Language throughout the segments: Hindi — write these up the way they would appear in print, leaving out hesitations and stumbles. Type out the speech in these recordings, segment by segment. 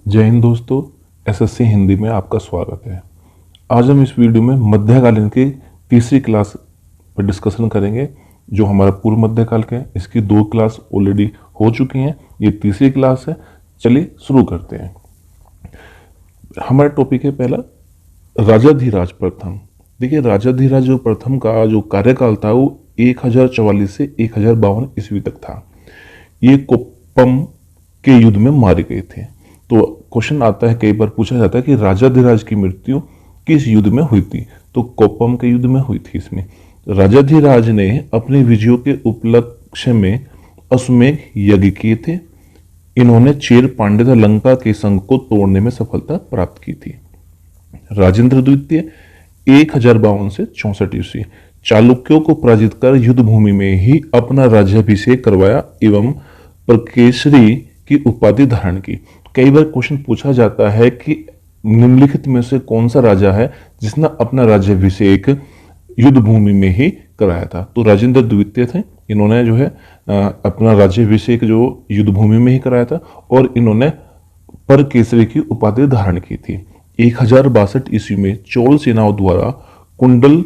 जय हिंद दोस्तों। एसएससी हिंदी में आपका स्वागत है। आज हम इस वीडियो में मध्यकालीन की तीसरी क्लास पर डिस्कशन करेंगे। जो हमारा पूर्व मध्यकाल का है, इसकी 2 क्लास ऑलरेडी हो चुकी हैं, ये तीसरी क्लास है। चलिए शुरू करते हैं। हमारा टॉपिक है पहला, राजाधिराज प्रथम। देखिए, राजाधिराज जो प्रथम का जो कार्यकाल था वो 1044 से 1052 ईस्वी तक था। ये कोप्पम के युद्ध में मारे गए थे। तो क्वेश्चन आता है, कई बार पूछा जाता है कि राजाधिराज की मृत्यु किस युद्ध में हुई थी? तो कोप्पम के युद्ध में हुई थी। इसमें राजाधिराज ने अपने विजयों के उपलक्ष्य में अश्वमेध यज्ञ किए थे। इन्होंने चेर पांड्य तथा लंका के संघ को तोड़ने में सफलता प्राप्त की थी। राजेंद्र द्वितीय 1052 से 64 ईस्वी चालुक्यों को पराजित कर युद्ध भूमि में ही अपना राज्याभिषेक करवाया एवं प्रकेसरी की उपाधि धारण की। कई बार क्वेश्चन पूछा जाता है कि निम्नलिखित में से कौन सा राजा है जिसने अपना राज्याभिषेक युद्ध भूमि में ही कराया था? तो राजेंद्र द्वितीय थे। इन्होंने जो है अपना राज्याभिषेक जो युद्ध भूमि में ही कराया था और इन्होंने परकेसरी की उपाधि धारण की थी। 1062 ईस्वी में चोल सेनाओं द्वारा कुंडल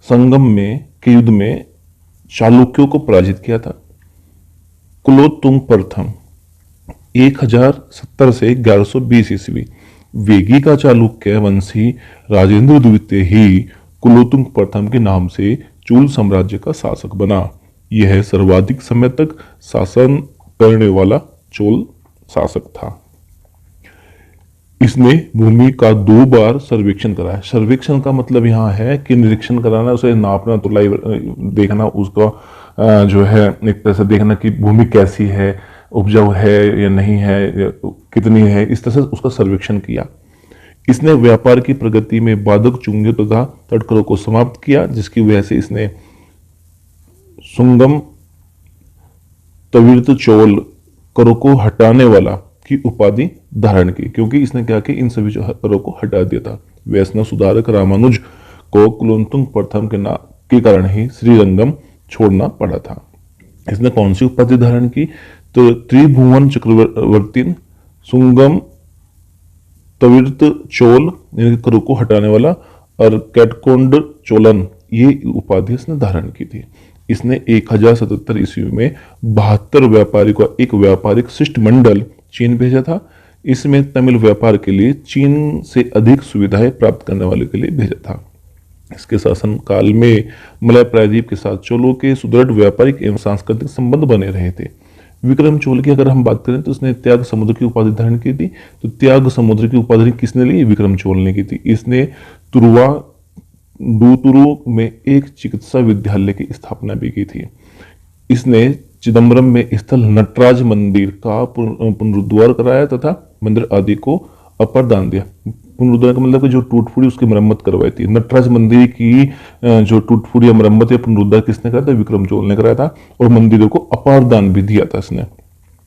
संगम में के युद्ध में चालुक्यों को पराजित किया था। कुलोत्तुंग प्रथम 1070 से 1120 ईस्वी वेगी का चालुक्य वंशी राजेंद्र द्वितीय ही कुलोत्तुंग प्रथम के नाम से चूल साम्राज्य का शासक बना। यह सर्वाधिक समय तक शासन करने वाला चोल शासक था। इसने भूमि का 2 बार सर्वेक्षण कराया। सर्वेक्षण का मतलब यहाँ है कि निरीक्षण कराना, उसे नापना, तुलाई देखना, उसका जो है एक तरह से देखना कि भूमि कैसी है, उपजाऊ है या नहीं है, या कितनी है, इस तरह से उसका सर्वेक्षण किया। इसने व्यापार की प्रगति में बाधक चुंगियों तथा तटकरों को समाप्त किया, जिसकी वजह से इसने सुंगम तविर्त चोल करों को हटाने वाला की उपाधि धारण की, क्योंकि इसने क्या कि इन सभी करों को हटा दिया था। वैष्णव सुधारक रामानुज को कुलोत्तुंग प्रथम के कारण ही श्रीरंगम छोड़ना पड़ा था। इसने कौन सी उपाधि धारण की? तो त्रिभुवन चक्रवर्ती, सुंगम तविर्त चोल करों को हटाने वाला और कैटकोंड चोलन, ये उपाधि इसने धारण की थी। इसने 1077 ईस्वी में 72 व्यापारियों का एक व्यापारिक शिष्टमंडल चीन भेजा था। इसमें तमिल व्यापार के लिए चीन से अधिक सुविधाएं प्राप्त करने वाले के लिए भेजा था। इसके शासन काल में मलय प्रायद्वीप के साथ चोलों के सुदृढ़ व्यापारिक एवं सांस्कृतिक संबंध बने रहे थे। विक्रम चोल की अगर हम बात करें तो उसने त्याग समुद्र की उपाधि धारण की थी। तो त्याग समुद्र की उपाधि किसने ली? विक्रम चोल ने की थी। इसने तुरुवा डूतुरु में एक चिकित्सा विद्यालय की स्थापना भी की थी। इसने चिदम्बरम में स्थल नटराज मंदिर का पुनरुद्धार कराया तथा मंदिर आदि को अपर दान दिया। पुनरुद्धार का मतलब कि जो टूट फूटी उसकी मरम्मत करवाई थी। नटराज मंदिर की जो टूट फूटी या मरम्मत या पुनरुद्धार किसने कराया था? विक्रम चोल ने कराया था। और मंदिरों को अपार दान भी दिया था इसने।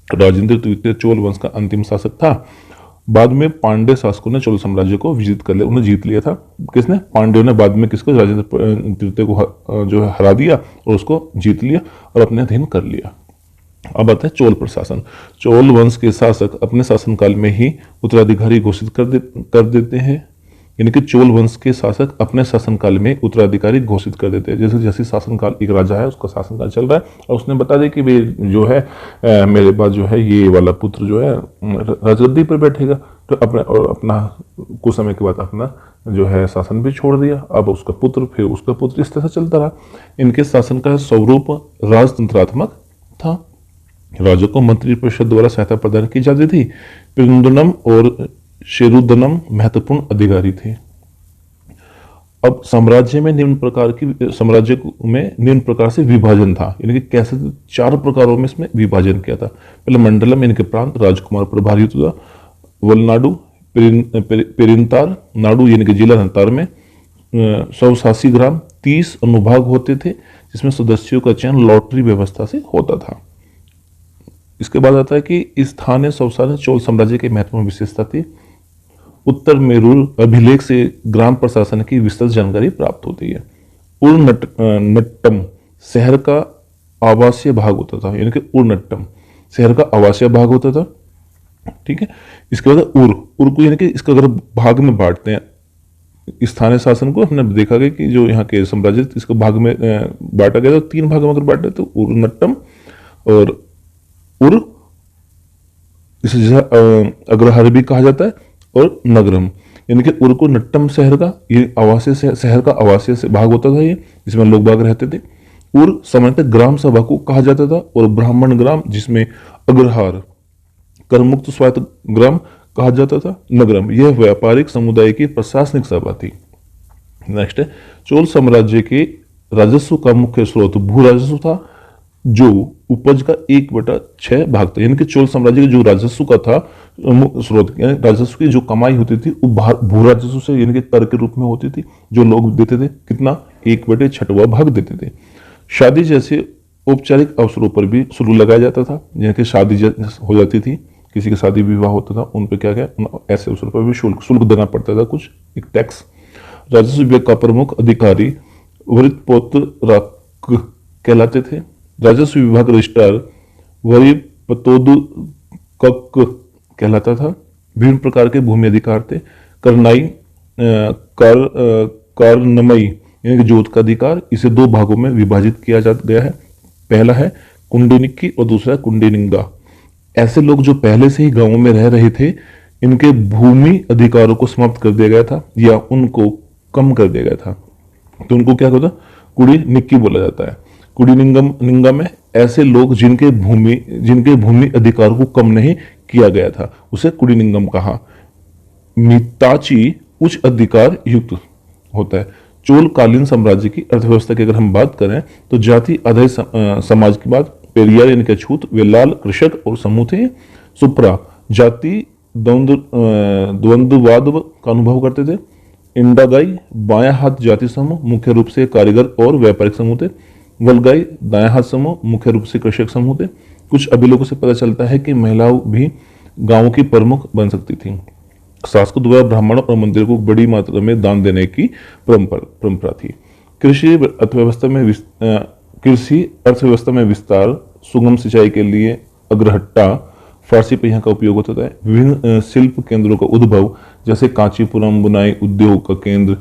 राजेंद्र द्वितीय चोल वंश का अंतिम शासक था। बाद में पांड्य शासकों ने चोल साम्राज्य को विजित कर लिया, उन्हें जीत लिया था। किसने? पांड्यों ने बाद में किसको? राजेंद्र द्वितीय को जो है हरा दिया और उसको जीत लिया और अपने अधीन कर लिया। अब आता है चोल प्रशासन। चोल वंश के शासक अपने शासनकाल में ही उत्तराधिकारी घोषित कर देते हैं। यानी कि चोल वंश के शासक अपने शासनकाल में उत्तराधिकारी घोषित कर देते हैं। जैसे जैसे शासनकाल, एक राजा है उसका शासनकाल चल रहा है और उसने बता दिया कि भाई जो है मेरे बाद जो है ये वाला पुत्र जो है राजगद्दी पर बैठेगा। तो अपना कुछ समय के बाद अपना जो है शासन भी छोड़ दिया। अब उसका पुत्र, फिर उसका पुत्र, इस तरह से चलता रहा। इनके शासन का स्वरूप राजतंत्रात्मक था। राजा को मंत्री परिषद द्वारा सहायता प्रदान की जाती थी। पिरुंदनम और शेरुदनम महत्वपूर्ण अधिकारी थे। अब साम्राज्य में निम्न प्रकार से विभाजन था। यानी कि कैसे 4 प्रकारों में इसमें विभाजन किया था। पहले मंडलम यानी कि प्रांत, राजकुमार प्रभारी होता था। वलनाडु, पेरिंतार नाडु यानी कि जिला नतार में 100 ग्राम 30 अनुभाग होते थे, जिसमें सदस्यों का चयन लॉटरी व्यवस्था से होता था। इसके बाद आता है कि स्थानीय स्वशासन चोल साम्राज्य की महत्वपूर्ण विशेषता थी। उत्तर मेरूर अभिलेख से ग्राम प्रशासन की विस्तृत जानकारी प्राप्त होती है। उर्नट्टम शहर का आवासीय भाग होता था। यानी कि उर्नट्टम शहर का आवासीय भाग होता था। ठीक है। इसके बाद उर उर को यानी कि इसका अगर भाग में बांटते हैं स्थानीय शासन को, हमने देखा गया कि जो यहाँ के साम्राज्य इसको भाग में बांटा गया, तो 3 भाग में अगर बांटे तो उर नट्टम और उर, इसे अग्रहार भी कहा जाता है, और नगरम, यानी कि उर को नट्टम शहर का, ये आवासीय शहर का आवासीय से भाग होता था, ये जिसमें लोग बाग रहते थे। उर सामान्यतः ग्राम सभा को कहा जाता था, और ब्राह्मण ग्राम जिसमें अग्रहार करमुक्त स्वायत्त ग्राम कहा जाता था। नगरम यह व्यापारिक समुदाय की प्रशासनिक सभा थी। नेक्स्ट है, चोल साम्राज्य के राजस्व का मुख्य स्रोत भू राजस्व था, जो उपज का 1/6 भाग था। यानी कि चोल साम्राज्य के जो राजस्व का था स्रोत, यानी राजस्व की जो कमाई होती थी वो भू राजस्व से यानी कि कर के रूप में होती थी, जो लोग देते थे कितना, 1/6वां भाग देते थे। शादी जैसे औपचारिक अवसरों पर भी शुल्क लगाया जाता था, यानी कि शादी हो जाती थी, किसी का शादी विवाह होता था, उन पर क्या क्या ऐसे अवसरों पर भी शुल्क शुल्क देना पड़ता था, कुछ एक टैक्स। राजस्व विभाग का प्रमुख अधिकारी वरिपतोराक कहलाते थे। राजस्व विभाग रजिस्ट्रार वरिपतोदुकक कहलाता था। विभिन्न प्रकार के भूमि अधिकार थे। करनाई कारनमई यानी कि जोत का अधिकार, इसे 2 भागों में विभाजित किया जा गया है। पहला है कुंडिनिक्की और दूसरा कुंडिनिंगा। ऐसे लोग जो पहले से ही गांवों में रह रहे थे, इनके भूमि अधिकारों को समाप्त कर दिया गया था या उनको कम कर दिया गया था, तो उनको क्या होता, कुड़ी निक्की बोला जाता है। कुड़ी निंगा में ऐसे लोग जिनके भूमि अधिकार को कम नहीं किया गया था, उसे कुड़ी निंगम कहा। मिताची उच्च अधिकार युक्त होता है। चोलकालीन साम्राज्य की अर्थव्यवस्था की अगर हम बात करें तो जाति आधारित समाज की बात, पेरियार यानी कि छूत, वेलाल कृषक और समूह थे। सुप्रा जाति द्वंद्ववाद का अनुभव करते थे। इंडागाई बायां हाथ जाति समूह, मुख्य रूप से कारीगर और व्यापारिक समूह थे। वलगाई दायां हाथ समूह, मुख्य रूप से कृषक समूह थे। कुछ अभिलेखों से पता चलता है कि महिलाओं भी गांवों की प्रमुख बन सकती थी। शासकों द्वारा ब्राह्मणों और मंदिर को बड़ी मात्रा में दान देने की परंपरा थी। कृषि अर्थव्यवस्था में विस्तार, सुगम सिंचाई के लिए अग्रहट्टा फारसी पहिया का उपयोग होता है। विभिन्न शिल्प केंद्रों का उद्भव, जैसे कांचीपुरम बुनाई उद्योग का केंद्र,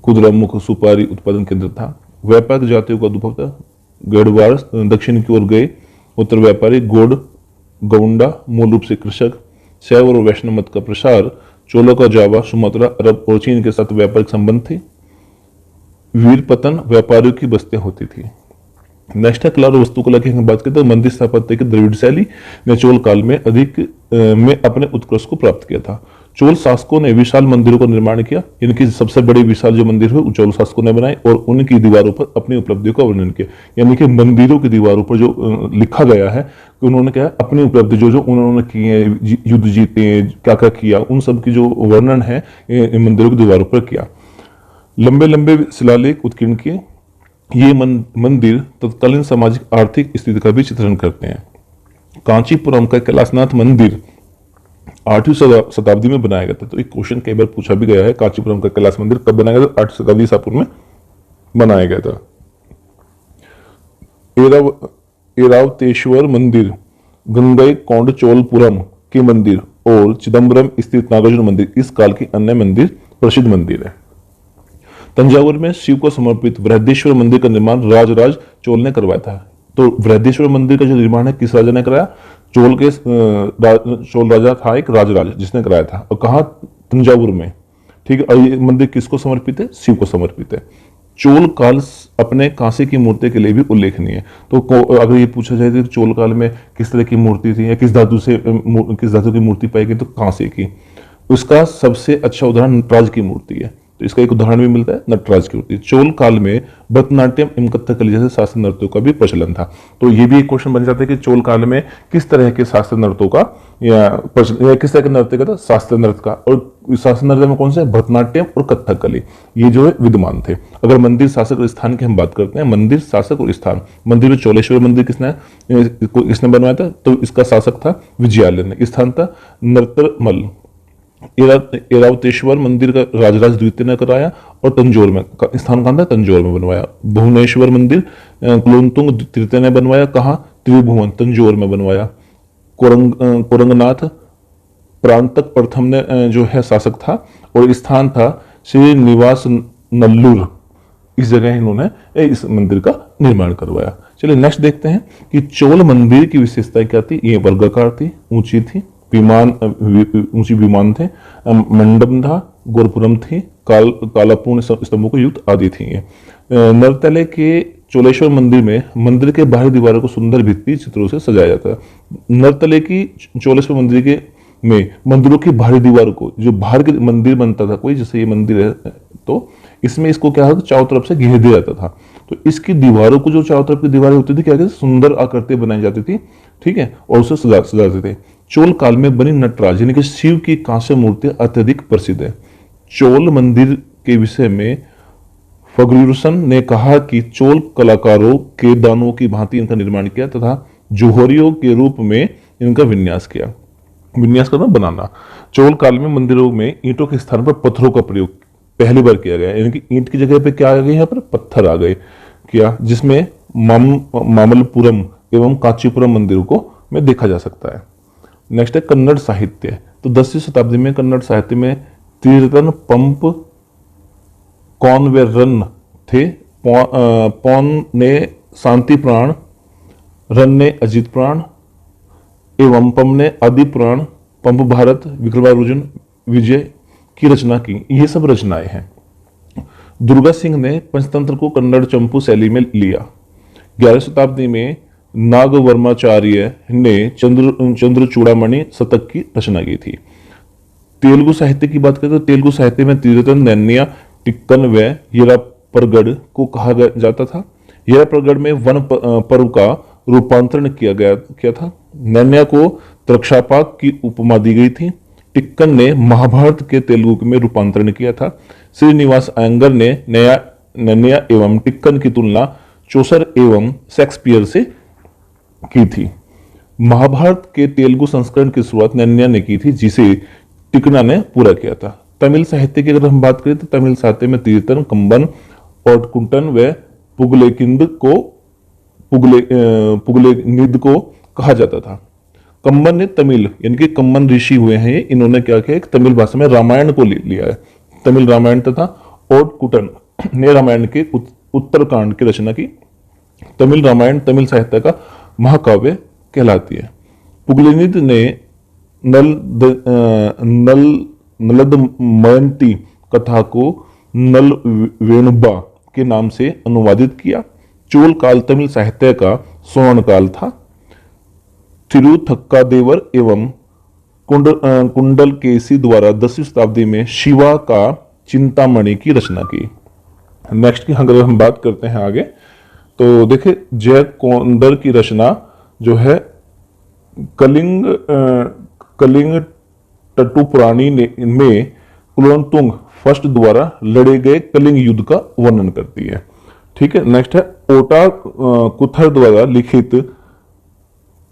कुद्रेमुख सुपारी उत्पादन केंद्र था। व्यापारिक जातियों का उद्भव था। गढ़वाल दक्षिण की ओर गए, उत्तर व्यापारी, गौड़ गौंडा मूल रूप से कृषक। शैव और वैष्णव मत का प्रसार, चोलों का जावा, सुमात्रा, अरब और चीन के साथ व्यापारिक संबंध थे। वीरपतन व्यापारियों की बस्तियां होती थी। नेक्स्ट है कला और वास्तुकला की हम बात करते हैं। मंदिर स्थापत्य की द्रविड़ शैली ने चोल काल में अपने उत्कर्ष को प्राप्त किया था। चोल शासकों ने विशाल मंदिरों का निर्माण किया, इनकी सबसे बड़ी विशाल जो मंदिर है चोल शासकों ने बनाए और उनकी दीवारों पर अपनी उपलब्धियों का वर्णन किया। यानी कि मंदिरों की दीवारों पर जो लिखा गया है कि उन्होंने क्या अपनी उपलब्धि जो उन्होंने किए, युद्ध जीते, क्या क्या किया, उन सब की जो वर्णन है मंदिरों की दीवारों पर किया। लंबे लंबे शिलालेख उत्कीर्ण किए। ये मंदिर तत्कालीन सामाजिक आर्थिक स्थिति का भी चित्रण करते हैं। कांचीपुरम का कैलाशनाथ मंदिर 8वीं शताब्दी में बनाया गया था। तो एक क्वेश्चन कई बार पूछा भी गया है, कांचीपुरम का कैलाश मंदिर कब बनाया गया था? 8वीं शताब्दी ईसा पूर्व में बनाया गया था। एरावतेश्वर मंदिर, गंगई कोंडचोलपुरम के मंदिर और चिदम्बरम स्थित नागार्जुन मंदिर इस काल के अन्य मंदिर प्रसिद्ध मंदिर है। तंजावुर में शिव को समर्पित बृहदेश्वर मंदिर का निर्माण राजराज चोल ने करवाया था। तो बृहदेश्वर मंदिर का जो निर्माण है किस राजा ने कराया? चोल राजा था एक राजराज जिसने कराया था, और कहा तंजावुर में। ठीक है, और ये मंदिर किसको समर्पित है? शिव को समर्पित है। चोल काल अपने कांसे की मूर्ति के लिए भी उल्लेखनीय है। तो अगर ये पूछा जाए कि चोल काल में किस तरह की मूर्ति थी या किस धातु की मूर्ति पाई गई, तो कांसे की। उसका सबसे अच्छा उदाहरण नटराज की मूर्ति है। तो इसका एक उदाहरण भी मिलता है नटराज की मूर्ति। चोल काल में भरतनाट्यम एवं कथकली जैसे शास्त्रीय नृत्यों का भी प्रचलन था। तो ये भी एक क्वेश्चन बन जाता है कि चोल काल में किस तरह के शास्त्रीय नृत्यों का या किस तरह के नृत्य का था? शास्त्रीय नृत्य का। और शास्त्रीय नृत्य में कौन से? भरतनाट्यम और कथकली, ये जो है विद्यमान थे। अगर मंदिर शासक और स्थान की हम बात करते हैं, मंदिर शासक और स्थान, मंदिर में चोलेश्वर मंदिर किसने बनवाया था? तो इसका शासक था विजयालय ने, स्थान था नर्तरमल। एरावतेश्वर मंदिर का राजराज द्वितीय ने कराया और तंजौर में स्थान कहाँ था? तंजौर में बनवाया। भुवनेश्वर मंदिर कुलोत्तुंग तृतीय ने बनवाया, कहाँ? त्रिभुवन तंजौर में बनवाया। कोरंगनाथ प्रांतक प्रथम ने जो है शासक था, और स्थान था श्रीनिवास नल्लूर। इस जगह इन्होंने इस मंदिर का निर्माण करवाया। चलिए नेक्स्ट देखते हैं कि चोल मंदिर की विशेषता क्या थी। ये वर्गाकार थी, ऊंची थी, ऊंची विमान थे, मंडप था, गोरपुरम थी, कालापूर्ण स्तंभों को युक्त आदि थी। ये नरतले के चोलेश्वर मंदिर में मंदिर के बाहरी दीवारों को सुंदर भित्ति चित्रों से सजाया जाता है। नरतले की चोलेश्वर मंदिर के में मंदिरों की बाहरी दीवारों को, जो बाहर के मंदिर बनता था कोई, जैसे ये मंदिर है तो इसमें इसको क्या होता, चारों तरफ से घेर दिया जाता था। तो इसकी दीवारों को, जो चारों तरफ की दीवारें होती थी, क्या कहते, सुंदर आकृति बनाई जाती थी, ठीक है, और उसे सजाते थे। चोल काल में बनी नटराज यानी कि शिव की कांस्य मूर्ति अत्यधिक प्रसिद्ध है। चोल मंदिर के विषय में फर्ग्यूसन ने कहा कि चोल कलाकारों के दानों की भांति इनका निर्माण किया तथा जोहरियों के रूप में इनका विन्यास किया। विन्यास करना, बनाना। चोल काल में मंदिरों में ईंटों के स्थान पर पत्थरों का प्रयोग पहली बार किया गया, यानी कि ईंट की जगह पे क्या आ गए, यहाँ पर पत्थर आ गए किया, जिसमें मामल्लपुरम एवं कांचीपुरम मंदिरों को में देखा जा सकता है। नेक्स्ट है कन्नड़ साहित्य। तो 10वीं शताब्दी में कन्नड़ साहित्य में तीर्थन, पंप, कौन वे रन थे। पौन ने शांति प्राण, रन ने अजित प्राण एवं पम ने आदि पुराण, पंप भारत, विक्रमार्जुन विजय की रचना की। ये सब रचनाएं हैं। दुर्गा सिंह ने पंचतंत्र को कन्नड़ चंपू शैली में लिया। 11वीं शताब्दी में नागवर्माचार्य ने चंद्रचूड़ामणि शतक की रचना की थी। तेलुगु साहित्य की बात करें तो तेलुगु साहित्य में तीर्थन, नैन्या, टिक्कन व येरापरगढ़ को कहा जाता था। येरापरगढ़ में वन पर्व का रूपांतरण किया था। नैन्या को त्रक्षापाक की उपमा दी गई थी। टिक्कन ने महाभारत के तेलुगु में रूपांतरण किया था। श्रीनिवास अयंगर ने नैन्या एवं टिक्कन की तुलना चौसर एवं शेक्सपियर से की थी। महाभारत के तेलुगु संस्करण की शुरुआत नैन्या ने की थी, जिसे टिक्कना ने पूरा किया था। तमिल साहित्य की अगर हम बात करें तो तमिल साहित्य में तीर्थन, कंबन, ओटकुंटन व पुगलेनिद को कहा जाता था। कंबन ने तमिल यानी कि कंबन ऋषि हुए हैं, इन्होंने क्या किया, एक तमिल भाषा में रामायण को लिया है, तमिल रामायण, तथा ओटकुटन ने रामायण के उत्तरकांड की रचना की। तमिल रामायण तमिल साहित्य का महाकाव्य कहलाती है। पुगलेनिद ने नलदमयंती कथा को नल वेणुबा के नाम से अनुवादित किया। चोल काल तमिल साहित्य का स्वर्ण काल था। थिरुथक्कादेवर एवं कुंडलकेसी द्वारा 10वीं शताब्दी में शिवा का चिंतामणि की रचना की। नेक्स्ट की अगर हम बात करते हैं आगे, तो देखिए जय कोंदर की रचना जो है कलिंग टट्टुपुराणी में कुलोत्तुंग फर्स्ट द्वारा लड़े गए कलिंग युद्ध का वर्णन करती है। ठीक है, नेक्स्ट है ओटा कुथर द्वारा लिखित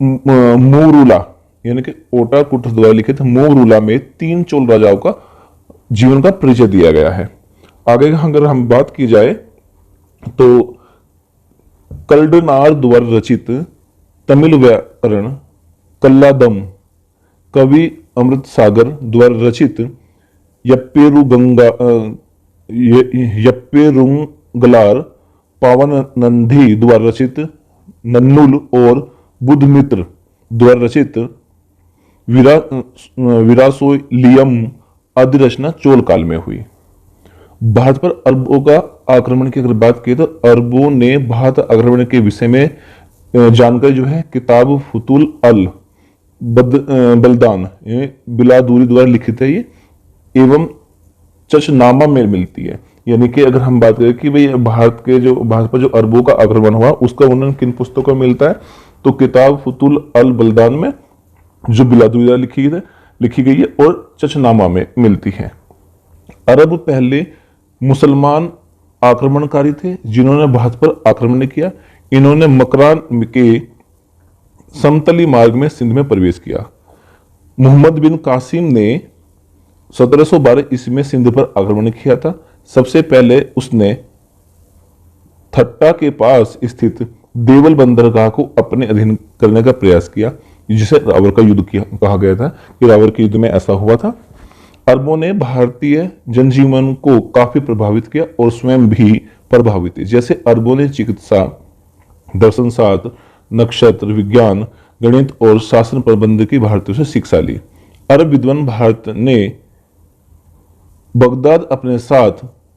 मोरूला, यानी कि ओटा कुथर द्वारा लिखित मोरूला में 3 चोल राजाओं का जीवन का परिचय दिया गया है। आगे अगर हम बात की जाए तो कल्डनार द्वारा रचित तमिल व्याकरण कल्लादम, कवि अमृत सागर द्वारा रचित यप्पेरुंगलार, पावन नंदी द्वारा रचित नन्नुल और बुद्धमित्र द्वारा रचित विरासोलियम आदि रचना चोल काल में हुई। भारत पर अरबों का आक्रमण की अगर बात की तो अरबों ने भारत आक्रमण के विषय में जानकारी जो है किताब फुतुल अल बलदान बिलादूरी द्वारा लिखित है ये, एवं चचनामा में मिलती है। यानी कि अगर हम बात करें कि भाई भारत पर जो अरबों का आक्रमण हुआ उसका वर्णन किन पुस्तकों में मिलता है, तो किताब फुतुल अल बलदान में जो बिलादूरी द्वारा लिखी गई है और चचनामा में मिलती है। अरब पहले मुसलमान आक्रमणकारी थे जिन्होंने भारत पर आक्रमण किया। इन्होंने मकरान के समतली मार्ग में सिंध में प्रवेश किया। मोहम्मद बिन कासिम ने 1712 ईस्वी में सिंध पर आक्रमण किया था। सबसे पहले उसने थट्टा के पास स्थित देवल बंदरगाह को अपने अधीन करने का प्रयास किया। जिसे रावर का युद्ध कहा गया था कि रावर के युद्ध में ऐसा हुआ था। अरबों ने भारतीय जनजीवन को काफी प्रभावित किया और स्वयं भी प्रभावित हुए। जैसे अरबों ने चिकित्सा, दर्शन शास्त्र, नक्षत्र विज्ञान, गणित और शासन प्रबंध की भारतीयों से शिक्षा ली। अरब विद्वान भारत ने बगदाद अपने साथ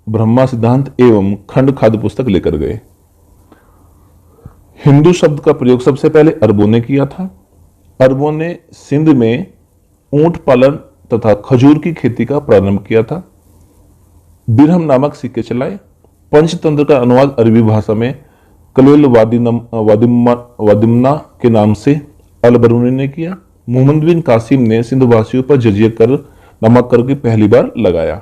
ब्रह्मा सिद्धांत एवं खंड खाद्य पुस्तक लेकर गए। हिंदू शब्द का प्रयोग सबसे पहले अरबों ने किया था। अरबों ने सिंध में ऊंट पालन तथा खजूर की खेती का प्रारंभ किया था। बिरहम नामक सिक्के चलाए। पंचतंत्र का अनुवाद अरबी भाषा में कलील वादिमना के नाम से अल-बरूनी ने किया। मोहम्मद बिन कासिम ने सिंधवासियों पर जजिया कर नमक कर की पहली बार लगाया।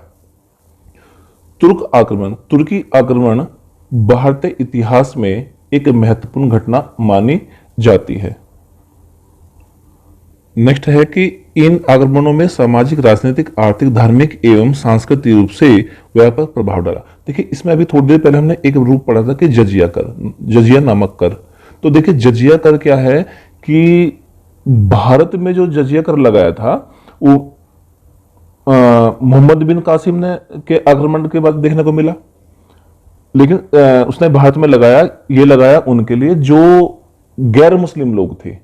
तुर्क आक्रमण। तुर्की आक्रमण भारतीय इतिहास में एक महत्वपूर्ण घटना मानी जाती है। नेक्स्ट है कि इन आक्रमणों में सामाजिक, राजनीतिक, आर्थिक, धार्मिक एवं सांस्कृतिक रूप से व्यापक प्रभाव डाला। देखिए, इसमें अभी थोड़ी देर पहले हमने एक रूप पढ़ा था कि जजिया कर, जजिया नामक कर। तो देखिए, जजिया कर क्या है कि भारत में जो जजिया कर लगाया था वो मोहम्मद बिन कासिम ने के आक्रमण के बाद देखने को मिला, लेकिन उसने भारत में लगाया उनके लिए जो गैर मुस्लिम लोग थे,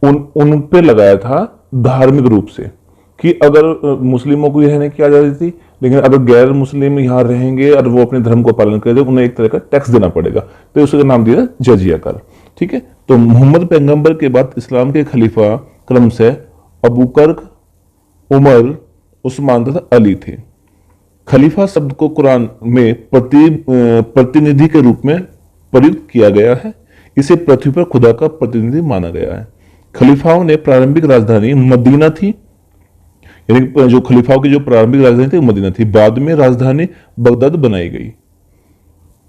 उन पे लगाया था धार्मिक रूप से कि अगर मुस्लिमों को यह नहीं किया जाती थी, लेकिन अगर गैर मुस्लिम यहाँ रहेंगे और वो अपने धर्म को पालन करेंगे, उन्हें एक तरह का टैक्स देना पड़ेगा, तो उसका नाम दिया जजिया कर। ठीक है, तो मोहम्मद पैगंबर के बाद इस्लाम के खलीफा क्रम से अबू बकर, उमर, उस्मान तथा अली थे। खलीफा शब्द को कुरान में प्रतिनिधि के रूप में प्रयुक्त किया गया है। इसे पृथ्वी पर खुदा का प्रतिनिधि माना गया है। खलीफाओं ने प्रारंभिक राजधानी मदीना थी, यानी जो खलीफाओं की जो प्रारंभिक राजधानी थी मदीना थी। बाद में राजधानी बगदाद बनाई गई।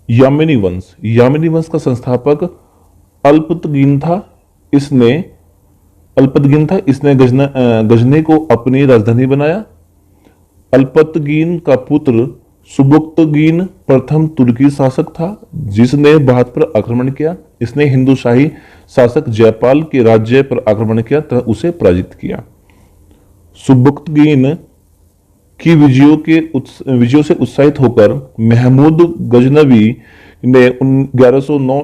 यामिनी वंश का संस्थापक अल्पतगीन था। इसने गजनी को अपनी राजधानी बनाया। अल्पतगीन का पुत्र सुबुक्तगीन प्रथम तुर्की शासक था जिसने भारत पर आक्रमण किया। इसने हिंदू शाही शासक जयपाल के राज्य पर आक्रमण किया तथा उसे पराजित किया। सुबुक्तगीन की विजयों से उत्साहित होकर महमूद गजनवी ने 1109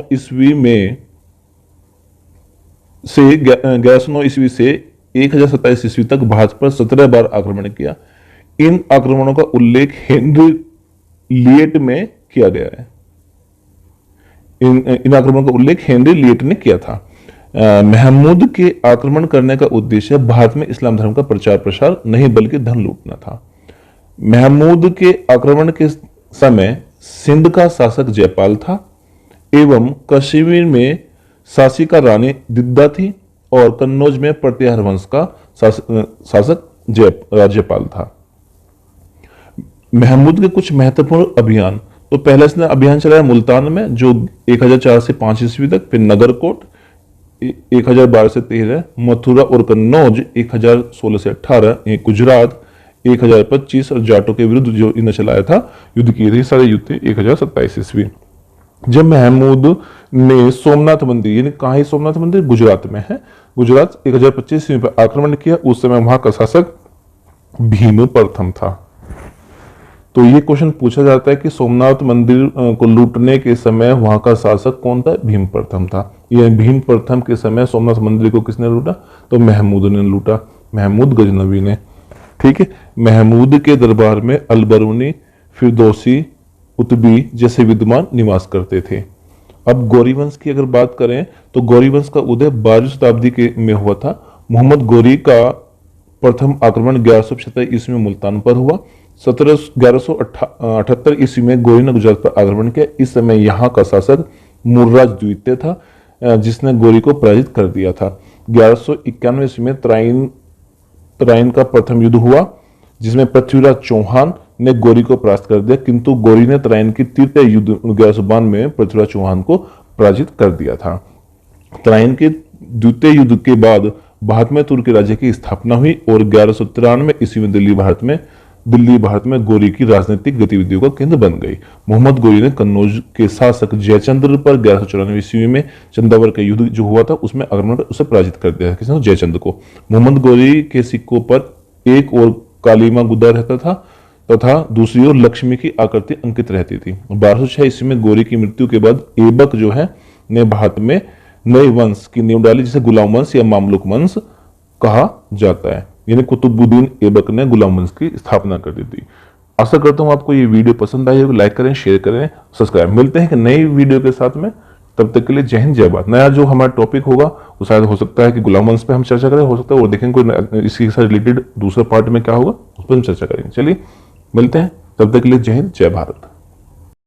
ईस्वी से 1027 ईस्वी तक भारत पर 17 बार आक्रमण किया। इन आक्रमणों का उल्लेख हेनरी लिएट में किया गया है। इन आक्रमणों का उल्लेख हेनरी लिएट ने किया था। महमूद के आक्रमण करने का उद्देश्य भारत में इस्लाम धर्म का प्रचार प्रसार नहीं बल्कि धन लूटना था। महमूद के आक्रमण के समय सिंध का शासक जयपाल था एवं कश्मीर में शासिका रानी दिद्दा थी और कन्नौज में प्रतिहार वंश का शासक राज्यपाल था। महमूद के कुछ महत्वपूर्ण अभियान, तो पहले इसने अभियान चलाया मुल्तान में जो 1004 से 5 ईस्वी तक, फिर नगरकोट 1012 से 13, मथुरा और कन्नौज 1016 से 18, गुजरात 1025 और जाटों के विरुद्ध जो इन्हें चलाया था युद्ध किए थे, सारे युद्ध थे 1027 ईस्वी। जब महमूद ने सोमनाथ मंदिर, यानी कहाँ है सोमनाथ मंदिर, गुजरात में है, गुजरात 1025 ईस्वी पर आक्रमण किया, उस समय वहां का शासक भीम प्रथम था। तो ये क्वेश्चन पूछा जाता है कि सोमनाथ मंदिर को लूटने के समय वहां का शासक कौन था, भीम प्रथम था। यह भीम प्रथम के समय सोमनाथ मंदिर को किसने लूटा, तो महमूद ने लूटा, महमूद गजनवी ने। ठीक है, महमूद के दरबार में अल-बरूनी, फिरदौसी, उतबी जैसे विद्वान निवास करते थे। अब गौरी वंश की अगर बात करें तो गौरी वंश का उदय 12वीं शताब्दी में हुआ था। मोहम्मद गौरी का प्रथम आक्रमण 1175 ईस्वी में मुल्तान पर हुआ। 1178 ईस्वी में गौरी ने गुजरात पर आक्रमण किया। इस समय यहाँ का शासक मुर्राज द्वितीय था जिसने गौरी को पराजित कर दिया था। 1191 ईस्वी में तराइन का प्रथम युद्ध हुआ जिसमें पृथ्वीराज चौहान ने गौरी को परास्त कर दिया, किंतु गौरी ने तराइन की तृतीय युद्ध 1192 में पृथ्वीराज चौहान को पराजित कर दिया था। तराइन के द्वितीय युद्ध के बाद भारत में तुर्की राज्य की स्थापना हुई और 1193 ईस्वी में दिल्ली भारत में गौरी की राजनीतिक गतिविधियों का केंद्र बन गई। मोहम्मद गौरी ने कन्नौज के शासक जयचंद्र पर 1194 ईस्वी में चंदावर का युद्ध जो हुआ था उसमें आक्रमण कर उसे पराजित कर दिया, किसने? जयचंद्र को। मोहम्मद गौरी के सिक्कों पर एक और कालीमा गुद्दा रहता था तथा दूसरी ओर लक्ष्मी की आकृति अंकित रहती थी। 1206 ईस्वी में गौरी की मृत्यु के बाद ऐबक जो है ने भारत में नए वंश की नींव डाली, जिसे गुलाम वंश या मामलुक वंश कहा जाता है। यानी कुतुबुद्दीन ऐबक ने गुलाम वंश की स्थापना कर दी थी। आशा करता हूं आपको ये वीडियो पसंद आई होगी। लाइक करें, शेयर करें, सब्सक्राइब। मिलते हैं कि नई वीडियो के साथ में, तब तक के लिए जय हिंद जय भारत। नया जो हमारा टॉपिक होगा वो शायद हो सकता है कि गुलाम वंश पे हम चर्चा करें, हो सकता है और देखेंगे कोई इसके साथ रिलेटेड दूसरा पार्ट में क्या होगा उस पर हम चर्चा करेंगे। चलिए मिलते हैं, तब तक के लिए जय हिंद जय भारत।